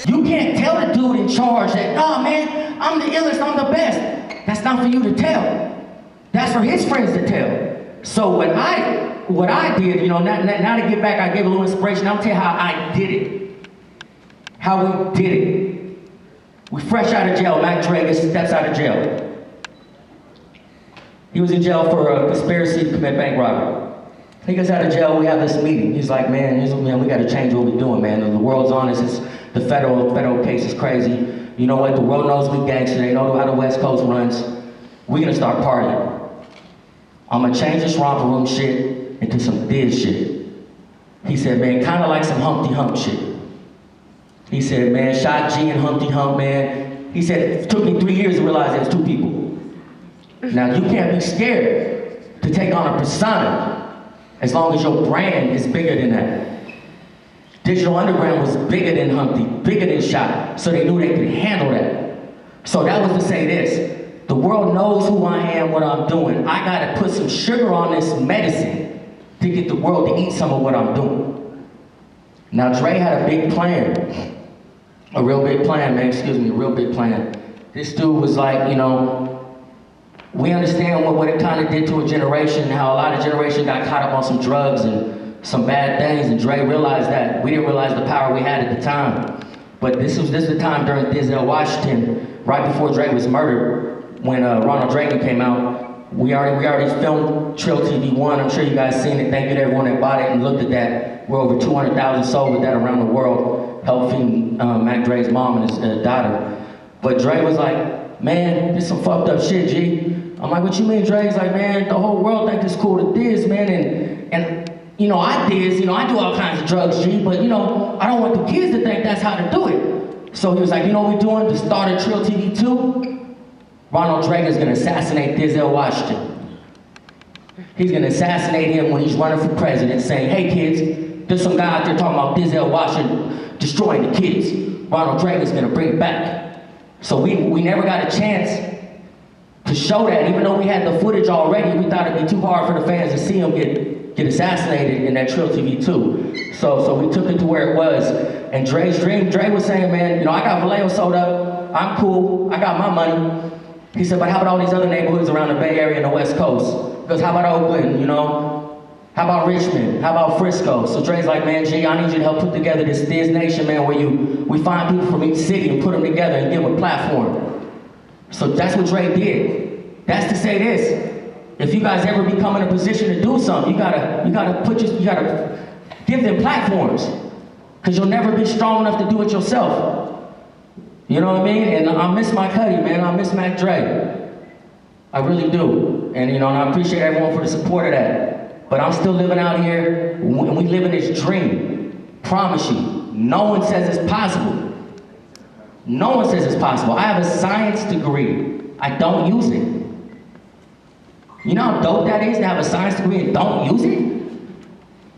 You can't tell the dude in charge that, nah man, I'm the illest, I'm the best. That's not for you to tell. That's for his friends to tell. So what I did, you know, now to get back, I gave a little inspiration. I'll tell you how I did it. How we did it. We fresh out of jail. Mac Dre steps out of jail. He was in jail for a conspiracy to commit bank robbery. He gets out of jail, we have this meeting. He's like, man, we gotta change what we're doing, man. The world's on us, the federal case is crazy. You know what, the world knows we gangster, they know how the West Coast runs. We're gonna start partying. I'm gonna change this romper room shit into some Diz shit. He said, man, kinda like some Humpty Hump shit. He said, man, Shot G and Humpty Hump, man. He said, it took me 3 years to realize there's two people. Now, you can't be scared to take on a persona as long as your brand is bigger than that. Digital Underground was bigger than Humpty, bigger than Shot, so they knew they could handle that. So that was to say this, the world knows who I am, what I'm doing. I gotta put some sugar on this medicine to get the world to eat some of what I'm doing. Now, Dre had a big plan, a real big plan, man, excuse me, a real big plan. This dude was like, you know, we understand what it kind of did to a generation, how a lot of generation got caught up on some drugs and some bad things, and Dre realized that. We didn't realize the power we had at the time. But this is the time during Denzel Washington, right before Dre was murdered, when Ronald Reagan came out. We already filmed Trill TV 1. I'm sure you guys seen it. Thank you to everyone that bought it and looked at that. We're over 200,000 sold with that around the world, helping Mac Dre's mom and his daughter. But Dre was like, man, this some fucked up shit, G. I'm like, what you mean, Dre? He's like, man, the whole world think it's cool to Diz, man, and you know, I Diz, you know, I do all kinds of drugs, G, but you know, I don't want the kids to think that's how to do it. So he was like, you know what we're doing? To start a Trill TV 2, Ronald Reagan's gonna assassinate Denzel Washington. He's gonna assassinate him when he's running for president, saying, hey kids, there's some guy out there talking about Denzel Washington destroying the kids. Ronald Reagan's gonna bring it back. So we never got a chance to show that. Even though we had the footage already, we thought it'd be too hard for the fans to see him get assassinated in that Trill TV 2. So we took it to where it was. And Dre's dream, Dre was saying, man, you know, I got Vallejo sold up, I'm cool, I got my money. He said, but how about all these other neighborhoods around the Bay Area and the West Coast? Because how about Oakland, you know? How about Richmond? How about Frisco? So Dre's like, man, G, I need you to help put together this Diz Nation, man, where we find people from each city and put them together and give them a platform. So that's what Dre did. That's to say this, if you guys ever become in a position to do something, you gotta give them platforms, because you'll never be strong enough to do it yourself. You know what I mean? And I miss my Cuddy, man. I miss Mac Dre. I really do. And you know, and I appreciate everyone for the support of that. But I'm still living out here, and we live in this dream. Promise you, no one says it's possible. No one says it's possible. I have a science degree. I don't use it. You know how dope that is to have a science degree and don't use it?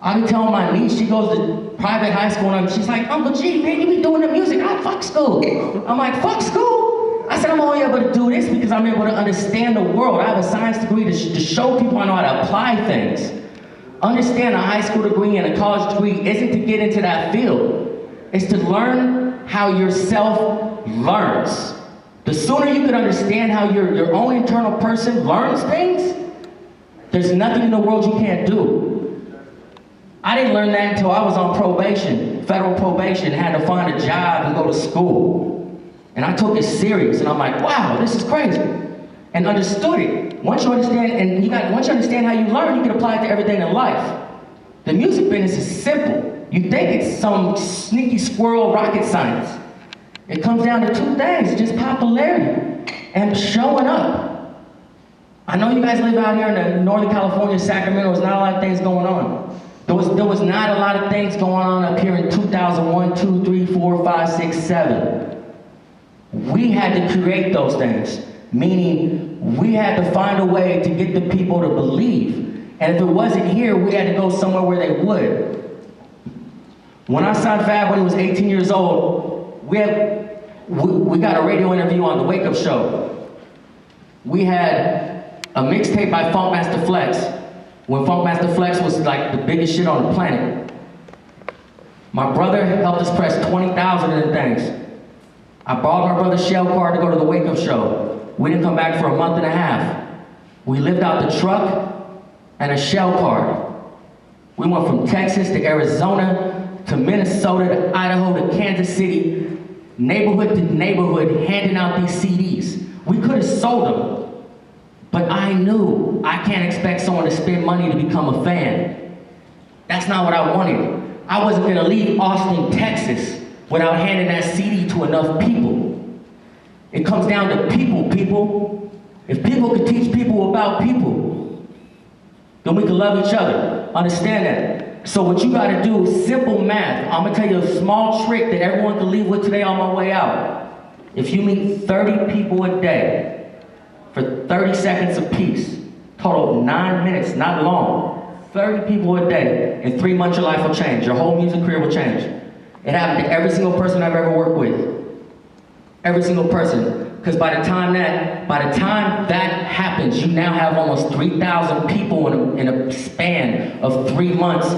I be telling my niece, she goes to private high school, and she's like, Uncle G, man, you be doing the music. I fuck school. I'm like, fuck school? I said, I'm only able to do this because I'm able to understand the world. I have a science degree to show people I know how to apply things. Understand a high school degree and a college degree isn't to get into that field. It's to learn how yourself learns. The sooner you can understand how your own internal person learns things, there's nothing in the world you can't do. I didn't learn that until I was on probation, federal probation, had to find a job and go to school. And I took it serious, and I'm like, wow, this is crazy. And understood it. Once you understand, once you understand how you learn, you can apply it to everything in life. The music business is simple. You think it's some sneaky squirrel rocket science. It comes down to two things, just popularity and showing up. I know you guys live out here in Northern California, Sacramento, there's not a lot of things going on. There was not a lot of things going on up here in 2001, 2, 3, 4, 5, 6, 7. We had to create those things, meaning we had to find a way to get the people to believe. And if it wasn't here, we had to go somewhere where they would. When I signed F.A.B when he was 18 years old, we got a radio interview on the Wake Up Show. We had a mixtape by Funkmaster Flex, when Funkmaster Flex was like the biggest shit on the planet. My brother helped us press 20,000 of the things. I borrowed my brother's shell card to go to the Wake Up show. We didn't come back for a month and a half. We lived out the truck and a shell card. We went from Texas to Arizona to Minnesota to Idaho to Kansas City, neighborhood to neighborhood, handing out these CDs. We could have sold them, but I knew I can't expect someone to spend money to become a fan. That's not what I wanted. I wasn't gonna leave Austin, Texas without handing that CD to enough people. It comes down to people. If people could teach people about people, then we can love each other. Understand that. So what you gotta do is simple math. I'm gonna tell you a small trick that everyone can leave with today on my way out. If you meet 30 people a day for 30 seconds apiece, total of 9 minutes, not long, 30 people a day, in 3 months your life will change. Your whole music career will change. It happened to every single person I've ever worked with. Every single person. Because by the time that happens, you now have almost 3,000 people in a span of 3 months.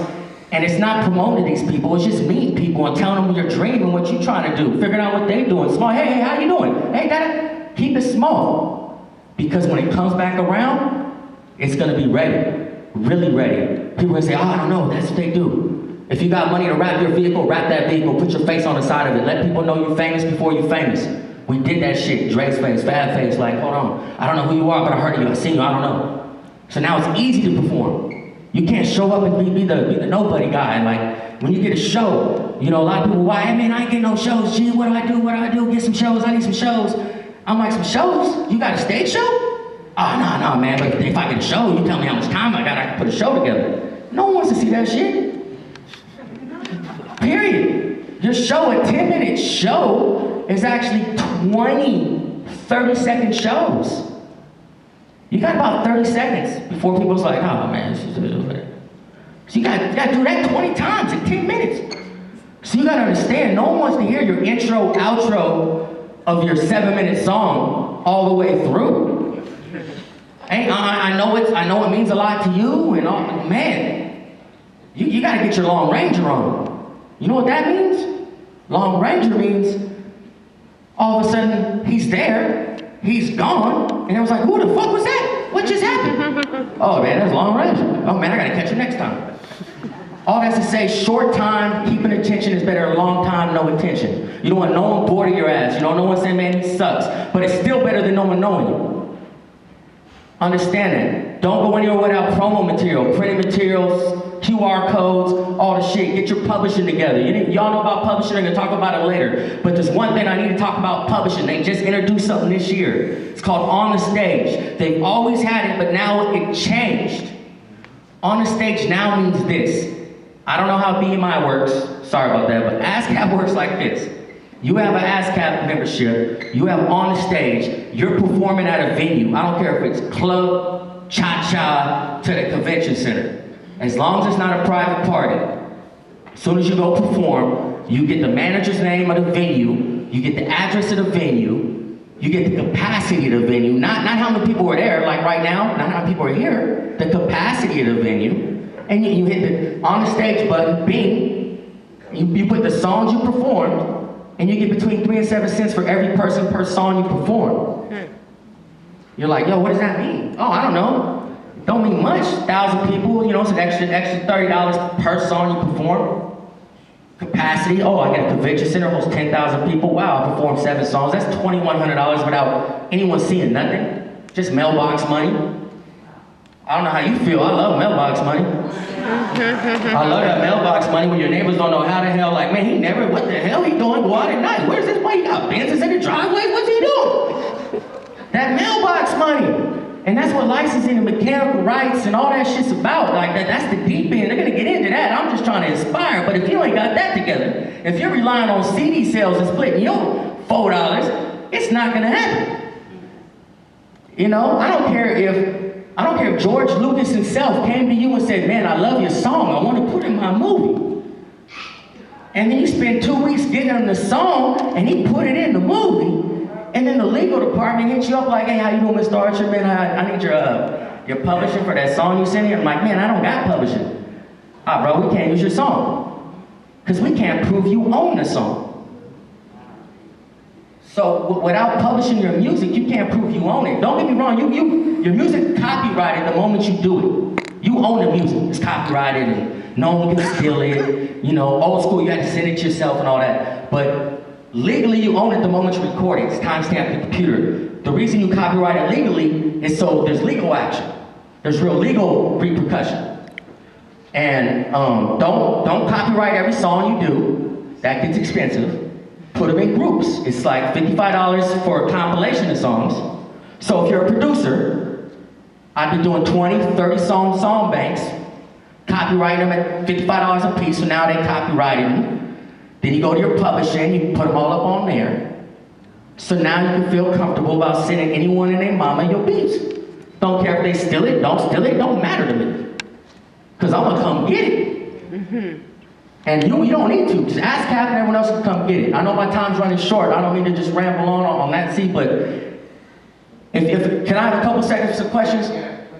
And it's not promoting these people, it's just meeting people and telling them your dream and what you're trying to do. Figuring out what they're doing. Small, hey, how you doing? Hey, Dada. Keep it small. Because when it comes back around, it's gonna be ready. Really ready. People will say, oh, I don't know, that's what they do. If you got money to wrap your vehicle, wrap that vehicle, put your face on the side of it. Let people know you're famous before you're famous. We did that shit. Dre's face, F.A.B face, like, hold on. I don't know who you are, but I heard of you, I seen you, I don't know. So now it's easy to perform. You can't show up and be the nobody guy. Like, when you get a show, you know, a lot of people, why, hey man, I ain't getting no shows. Gee, what do I do? Get some shows, I need some shows. I'm like, some shows? You got a stage show? Oh, no, man, but if I get a show, you tell me how much time I can put a show together. No one wants to see that shit. Period. Your show, a 10-minute show, is actually 20, 30-second shows. You got about 30 seconds before people's like, oh man, so you gotta do that 20 times in 10 minutes. So you gotta understand, no one wants to hear your intro, outro of your 7-minute song all the way through. Hey, I know it means a lot to you and all, man, you gotta get your Long Ranger on. You know what that means? Long Ranger means all of a sudden he's there, he's gone, and it was like, who the fuck was that? What just happened? Oh man, that's Long Ranger. Oh man, I gotta catch you next time. All that's to say, short time, keeping attention is better than long time, no attention. You don't want no one bored of your ass. You don't want no one saying, man, he sucks. But it's still better than no one knowing you. Understand that. Don't go anywhere without promo material, printed materials, QR codes, all the shit. Get your publishing together. Y'all know about publishing, I'm gonna talk about it later. But there's one thing I need to talk about publishing. They just introduced something this year. It's called On the Stage. They've always had it, but now it changed. On the Stage now means this. I don't know how BMI works, sorry about that, but ASCAP works like this. You have an ASCAP membership, you have On the Stage, you're performing at a venue. I don't care if it's club, cha-cha, to the convention center. As long as it's not a private party. As soon as you go perform, you get the manager's name of the venue, you get the address of the venue, you get the capacity of the venue, not how many people are there, like right now, not how many people are here, the capacity of the venue, and you hit the On the Stage button, bing, you put the songs you performed, and you get between 3 and 7 cents for every person per song you perform. You're like, yo, what does that mean? Oh, I don't know. Don't mean much. 1,000 people, you know, it's an extra $30 per song you perform. Capacity, oh, I got a convention center, hosts 10,000 people. Wow, I performed 7 songs. That's $2,100 without anyone seeing nothing. Just mailbox money. I don't know how you feel. I love mailbox money. I love that mailbox money when your neighbors don't know how the hell, like, man, what the hell he doing? Go out at night. Where's this boy? He got Benzes in the driveway? What's he doing? That mailbox money. And that's what licensing and mechanical rights and all that shit's about. Like, that's the deep end. They're gonna get into that. I'm just trying to inspire. But if you ain't got that together, if you're relying on CD sales and splitting your $4, it's not gonna happen. You know, I don't care if George Lucas himself came to you and said, man, I love your song. I want to put it in my movie. And then you spend 2 weeks getting him the song, and he put it in the movie. And then the legal department hits you up like, hey, how you doing, Mr. Archer? Man, I need your publishing for that song you sent me. I'm like, man, I don't got publishing. Bro, we can't use your song. Because we can't prove you own the song. So without publishing your music, you can't prove you own it. Don't get me wrong, your music copyrighted the moment you do it. You own the music, it's copyrighted and no one can steal it. You know, old school, you had to send it yourself and all that. But legally, you own it the moment you record it. It's timestamped in the computer. The reason you copyright it legally is so there's legal action. There's real legal repercussion. And don't copyright every song you do. That gets expensive. Put them in groups. It's like $55 for a compilation of songs. So if you're a producer, I'd be doing 20, 30 song banks, copyrighting them at $55 a piece, so now they copyrighted them. Then you go to your publisher and you put them all up on there. So now you can feel comfortable about sending anyone and their mama your beats. Don't care if they steal it, don't matter to me. Because I'm gonna come get it. And you don't need to. Just ask Cap and everyone else can come get it. I know my time's running short. I don't mean to just ramble on that seat, but can I have a couple seconds for some questions?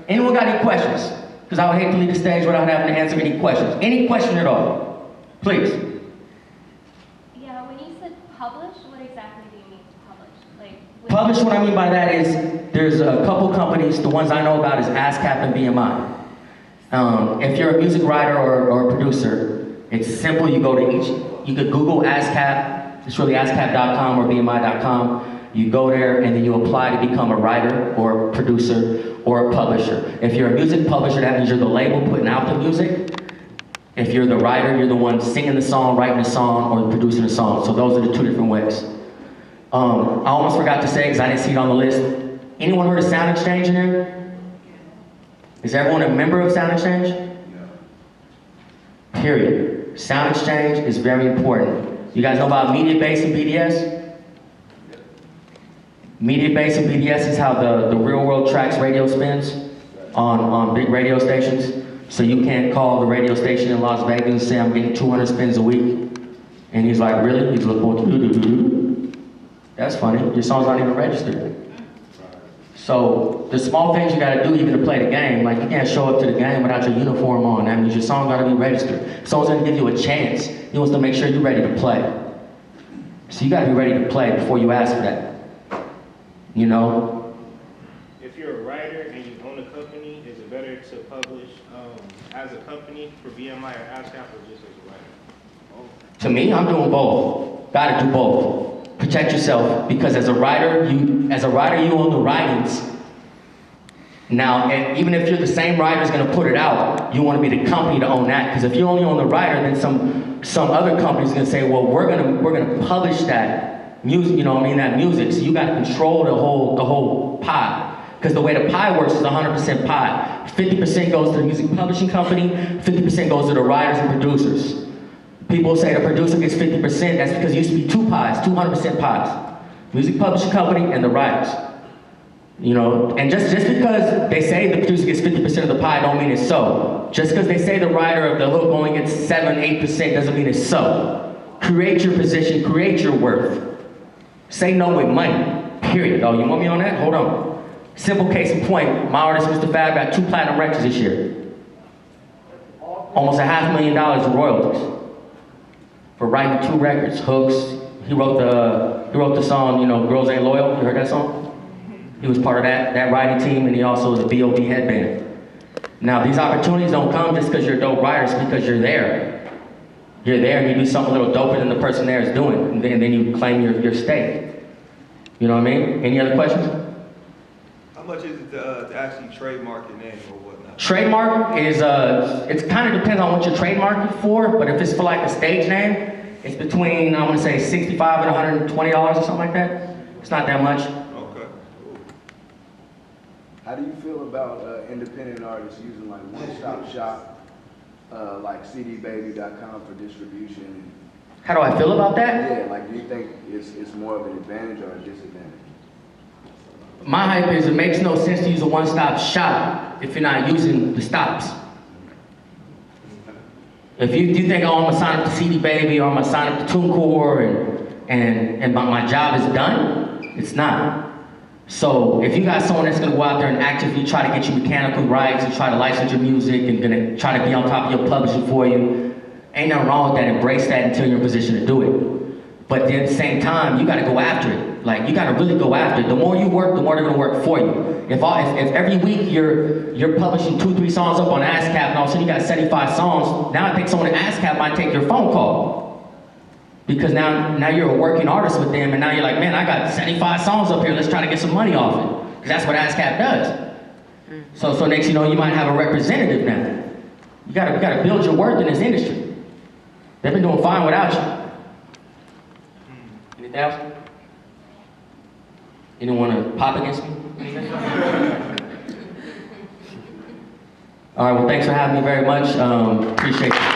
Anyone got any questions? Because I would hate to leave the stage without having to answer any questions. Any question at all? Please. Yeah, when you said publish, what exactly do you mean publish? Publish, what I mean by that is, there's a couple companies, the ones I know about is ASCAP and BMI. If you're a music writer or a producer, it's simple, you go to you could Google ASCAP, it's really ASCAP.com or BMI.com. You go there and then you apply to become a writer or a producer or a publisher. If you're a music publisher, that means you're the label putting out the music. If you're the writer, you're the one singing the song, writing the song, or producing the song. So those are the two different ways. I almost forgot to say, because I didn't see it on the list. Anyone heard of Sound Exchange in there? Is everyone a member of Sound Exchange? No. Period. Sound Exchange is very important. You guys know about Mediabase and BDS? Mediabase and BDS is how the real world tracks radio spins on big radio stations. So you can't call the radio station in Las Vegas and say, I'm getting 200 spins a week. And he's like, really? He's like, that's funny. Your song's not even registered. So the small things you gotta do even to play the game, like you can't show up to the game without your uniform on. That means your song gotta be registered. Someone's gonna give you a chance. He wants to make sure you're ready to play. So you gotta be ready to play before you ask for that. You know? If you're a writer and you own a company, is it better to publish as a company for BMI or ASCAP or just as a writer? To me, I'm doing both. Gotta do both. Protect yourself, because as a writer, you own the writings. Now, even if you're the same writer who's gonna put it out, you wanna be the company to own that, because if you only own the writer, then some other company's gonna say, well, we're gonna publish that music, you know what I mean, that music, so you gotta control the whole pie. Because the way the pie works is 100% pie. 50% goes to the music publishing company, 50% goes to the writers and producers. People say the producer gets 50%, that's because it used to be two pies, 200% pies. Music publishing company and the writers. You know, and just because they say the producer gets 50% of the pie don't mean it's so. Just because they say the writer of the hook only gets 7-8% doesn't mean it's so. Create your position, create your worth. Say no with money, period. Oh, you want me on that? Hold on. Simple case in point, my artist, Mr. F.A.B, got 2 platinum records this year. Almost $500,000 in royalties. For writing 2 records, hooks. He wrote the song, you know, Girls Ain't Loyal. You heard that song? He was part of that writing team, and he also was a B.O.B. headband. Now, these opportunities don't come just because you're a dope writer, it's because you're there. You're there and you do something a little doper than the person there is doing, and then you claim your stake. You know what I mean? Any other questions? How much is it to actually trademark your name or whatnot? Trademark is, it kind of depends on what you're trademarking for, but if it's for like a stage name, it's between, I want to say, $65 and $120 or something like that. It's not that much. Okay, cool. How do you feel about independent artists using like one-stop shop, like cdbaby.com for distribution? How do I feel about that? Yeah, like do you think it's more of an advantage or a disadvantage? My hype is it makes no sense to use a one-stop shop if you're not using the stops. If you think, oh, I'm gonna sign up to CD Baby or I'm gonna sign up to TuneCore and my job is done, it's not. So if you got someone that's gonna go out there and actively try to get you mechanical rights and try to license your music and gonna try to be on top of your publishing for you, ain't nothing wrong with that. Embrace that until you're in a position to do it. But then at the same time, you gotta go after it. Like, you gotta really go after it. The more you work, the more they're gonna work for you. If every week you're publishing 2-3 songs up on ASCAP, and all of a sudden you got 75 songs, now I think someone at ASCAP might take your phone call. Because now you're a working artist with them, and now you're like, man, I got 75 songs up here, let's try to get some money off it. Because that's what ASCAP does. So next you know, you might have a representative now. You gotta build your worth in this industry. They've been doing fine without you. Anything else? Anyone want to pop against me? All right, well, thanks for having me very much. Appreciate it.